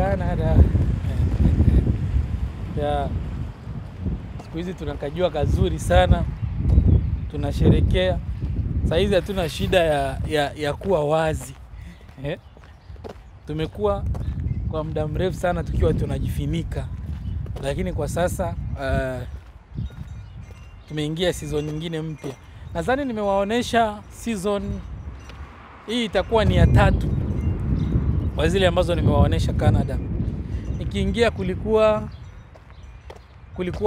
Canada. Ya siku hizi tunakajua kazuri sana, tunasherekea. Sasa hizi hatuna shida ya kuwa wazi. Tumekuwa kwa muda mrefu sana tukiwa tunajifinika, lakini kwa sasa tumeingia season nyingine mpya. Nadhani nimewaonesha season hii itakuwa ni ya 3 kwa zile ambazo nimewaonesha Canada. Nikiingia kulikuwa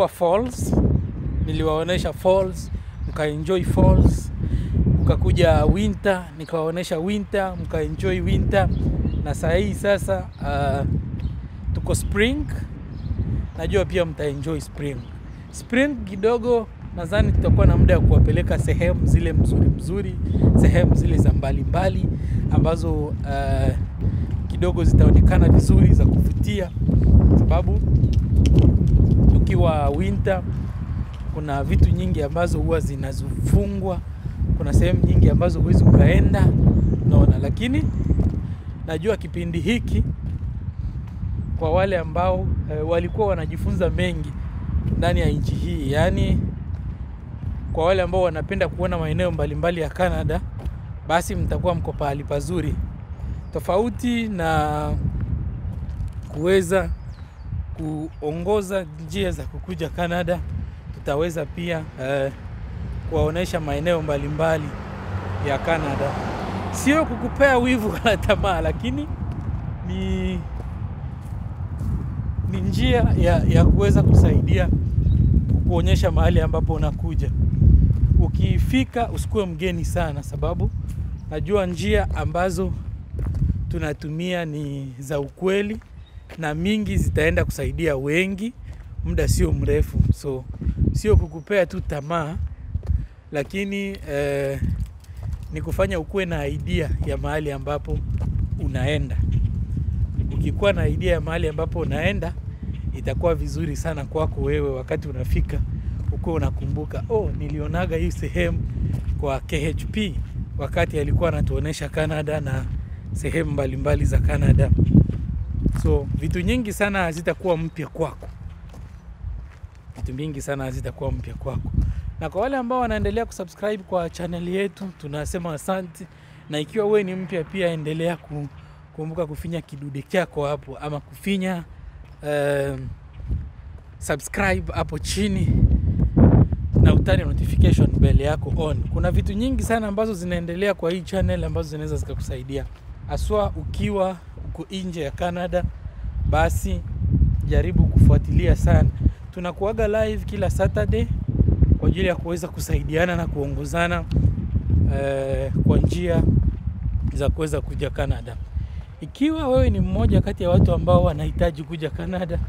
falls, niliwaonesha falls, mkaenjoy falls. Ukakuja winter, nikawaonesha winter, mkaenjoy winter. Na sasa tuko spring, najua pia mtaenjoy spring. Spring kidogo nadhani tutakuwa na muda wa kuwapeleka sehemu zile mzuri, sehemu zile za mbali ambazo kidogo zitaonekana vizuri za kuvutia, sababu tukiwa winter kuna vitu nyingi ambazo huwa zinazofungwa, kuna sehemu nyingi ambazo huwezi ukaenda, unaona. Lakini najua kipindi hiki kwa wale ambao walikuwa wanajifunza mengi ndani ya nchi hii, yani kwa wale ambao wanapenda kuona maeneo mbalimbali ya Canada, basi mtakuwa mko pahali pazuri. Tofauti na kuweza kuongoza njia za kukuja Canada, tutaweza pia kuwaonesha maeneo mbalimbali ya Canada. Sio kukupea wivu wala tamaa, lakini ni njia ya kuweza kusaidia kuonyesha mahali ambapo unakuja. Ukifika usikue mgeni sana, sababu najua njia ambazo tunatumia ni za ukweli na mingi zitaenda kusaidia wengi muda sio mrefu. So sio kukupea tu tamaa, lakini ni kufanya ukue na idea ya mahali ambapo unaenda. Ukikuwa na idea ya mahali ambapo unaenda, itakuwa vizuri sana kwako wewe wakati unafika uko unakumbuka, nilionaga hii sehemu kwa KHP wakati alikuwa anatuonesha Canada na sehemu mbalimbali za Canada. So vitu nyingi sana hazitakuwa mpya kwako. Na kwa wale ambao wanaendelea kusubscribe kwa channel yetu, tunasema asante. Na ikiwa wewe ni mpya pia, endelea kumbuka kufinya kidude chako hapo, ama kufinya subscribe hapo chini na utani notification bell yako on. Kuna vitu nyingi sana ambazo zinaendelea kwa hii channel ambazo zinaweza zikakusaidia. Aswa ukiwa uko nje ya Canada, basi jaribu kufuatilia sana. Tunakuaga live kila Saturday kwa ajili ya kuweza kusaidiana na kuongozana kwa njia za kuweza kuja Canada. Ikiwa wewe ni mmoja kati ya watu ambao wanahitaji kuja Canada,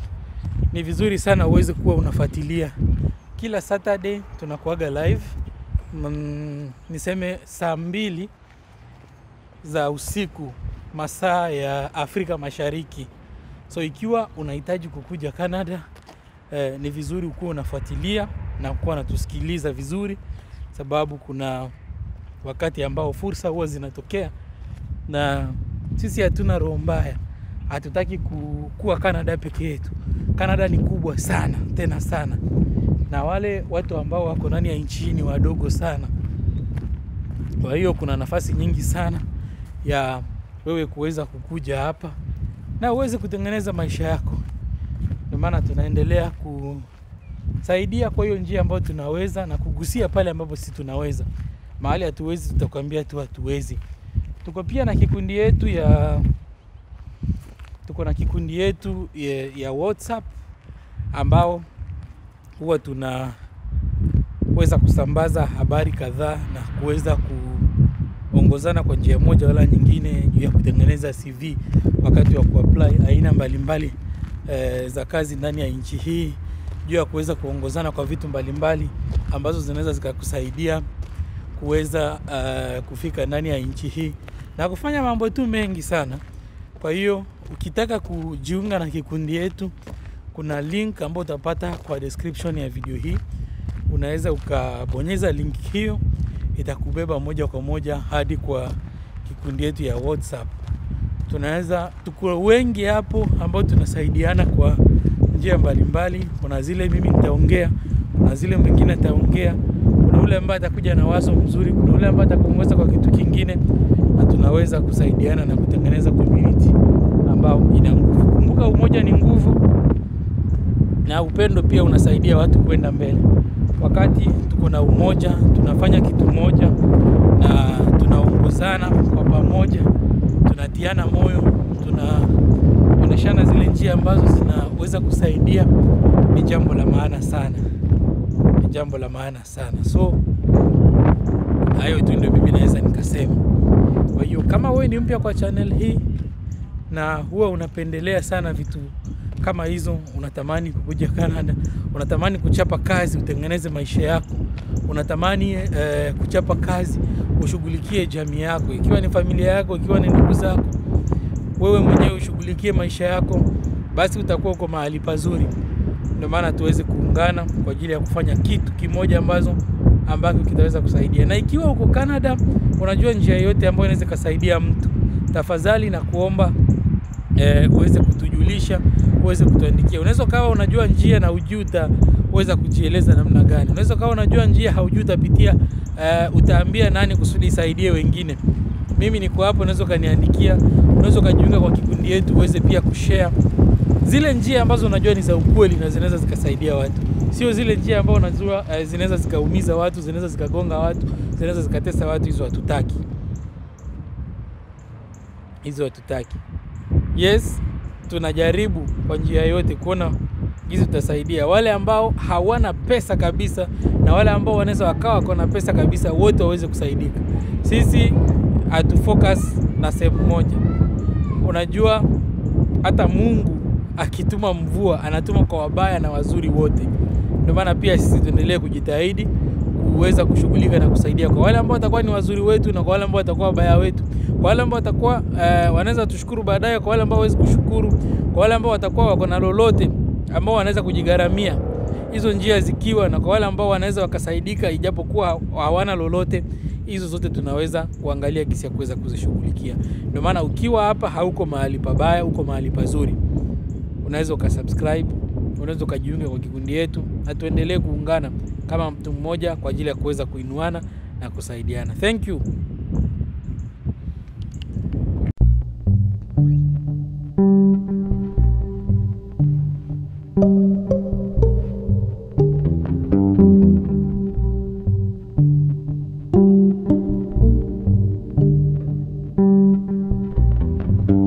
ni vizuri sana uweze kuwa unafuatilia. Kila Saturday tunakuaga live, niseme saa 2 za usiku masaa ya Afrika Mashariki. So ikiwa unahitaji kukuja Canada, ni vizuri ukuwa unafuatilia na kuwa unatusikiliza vizuri, sababu kuna wakati ambao fursa huwa zinatokea, na sisi hatuna roho mbaya. Hatutaki kuwa Canada peke yetu. Canada ni kubwa sana, tena sana. Na wale watu ambao wako ndani ya nchi ni wadogo sana. Kwa hiyo kuna nafasi nyingi sana ya wewe kuweza kukuja hapa na uweze kutengeneza maisha yako. Ndio maana tunaendelea kusaidia kwa hiyo njia ambayo tunaweza, na kugusia pale ambapo sisi tunaweza. Mahali hatuwezi tutakwambia tu hatuwezi. Tuko pia na kikundi yetu ya WhatsApp ambao huwa tunaweza kusambaza habari kadhaa na kuweza kuongozana kwa njia moja wala nyingine juu ya kutengeneza CV wakati wa kuapply aina mbalimbali za kazi ndani ya nchi hii, juu ya kuweza kuongozana kwa vitu mbalimbali ambazo zinaweza zikakusaidia kuweza kufika ndani ya nchi hii na kufanya mambo tu mengi sana. Kwa hiyo ukitaka kujiunga na kikundi yetu, kuna link ambayo utapata kwa description ya video hii. Unaweza ukabonyeza link hiyo, itakubeba moja kwa moja hadi kwa kikundi yetu ya WhatsApp. tuko wengi hapo ambao tunasaidiana kwa njia mbalimbali. Kuna zile mimi nitaongea, kuna zile mwingine ataongea, kuna ule ambaye atakuja na wazo mzuri, kuna ule ambaye atakuongoza kwa kitu kingine, na tunaweza kusaidiana na kutengeneza community ambao ina nguvu. Kumbuka umoja ni nguvu, na upendo pia unasaidia watu kwenda mbele. Wakati tuko na umoja, tunafanya kitu moja na tunaongozana kwa pamoja, tunatiana moyo, tunaoneshana zile njia ambazo zinaweza kusaidia, ni jambo la maana sana. Ni jambo la maana sana. So hayo tu ndio mimi naweza nikasema. Kwa hiyo kama wewe ni mpya kwa channel hii na huwa unapendelea sana vitu kama hizo, unatamani kukuja Canada, unatamani kuchapa kazi utengeneze maisha yako, unatamani kuchapa kazi ushughulikie jamii yako, ikiwa ni familia yako, ikiwa ni ndugu zako, wewe mwenyewe ushughulikie maisha yako, basi utakuwa uko mahali pazuri. Ndio maana tuweze kuungana kwa ajili ya kufanya kitu kimoja ambacho kitaweza kusaidia. Na ikiwa uko Canada unajua njia yote ambayo inaweza kusaidia mtu, tafadhali na kuomba uweze kutujulisha, uweze kutuandikia. Unaweza kawa unajua njia na ujuta uweza kujieleza namna gani. Unaweza kawa unajua njia haujuta pitia, utaambia nani kusudi isaidie wengine. Mimi niko hapo, unaweza kaniandikia, unaweza kujiunga kwa kikundi yetu uweze pia kushare zile njia ambazo unajua ni za ukweli na zinaweza zikasaidia watu. Sio zile njia ambazo unajua zinaweza zikaumiza watu, zinaweza zikagonga watu, zinaweza zikatesa watu. Hizo hatutaki. Hizo hatutaki. Yes, tunajaribu kwa njia yote kuona hizi tutasaidia wale ambao hawana pesa kabisa na wale ambao wanaweza wakawa kuna pesa kabisa, wote waweze kusaidika. Sisi hatufocus na sehemu moja. Unajua hata Mungu akituma mvua anatuma kwa wabaya na wazuri wote. Ndio maana pia sisi tuendelee kujitahidi kuweza kushughulika na kusaidia kwa wale ambao watakuwa ni wazuri wetu na kwa wale ambao watakuwa wabaya wetu. Kwa wale ambao watakuwa wanaweza tushukuru baadaye, kwa wale ambao hawezi kushukuru, kwa wale ambao watakuwa wako na lolote ambao wanaweza kujigaramia hizo njia zikiwa, na kwa wale ambao wanaweza wakasaidika ijapokuwa hawana lolote, hizo zote tunaweza kuangalia kisi ya kuweza kuzishughulikia. Ndio maana ukiwa hapa hauko mahali pabaya, uko mahali pazuri. Unaweza ukasubscribe, unaweza ukajiunga kwa kikundi yetu, na tuendelee kuungana kama mtu mmoja kwa ajili ya kuweza kuinuana na kusaidiana. Thank you.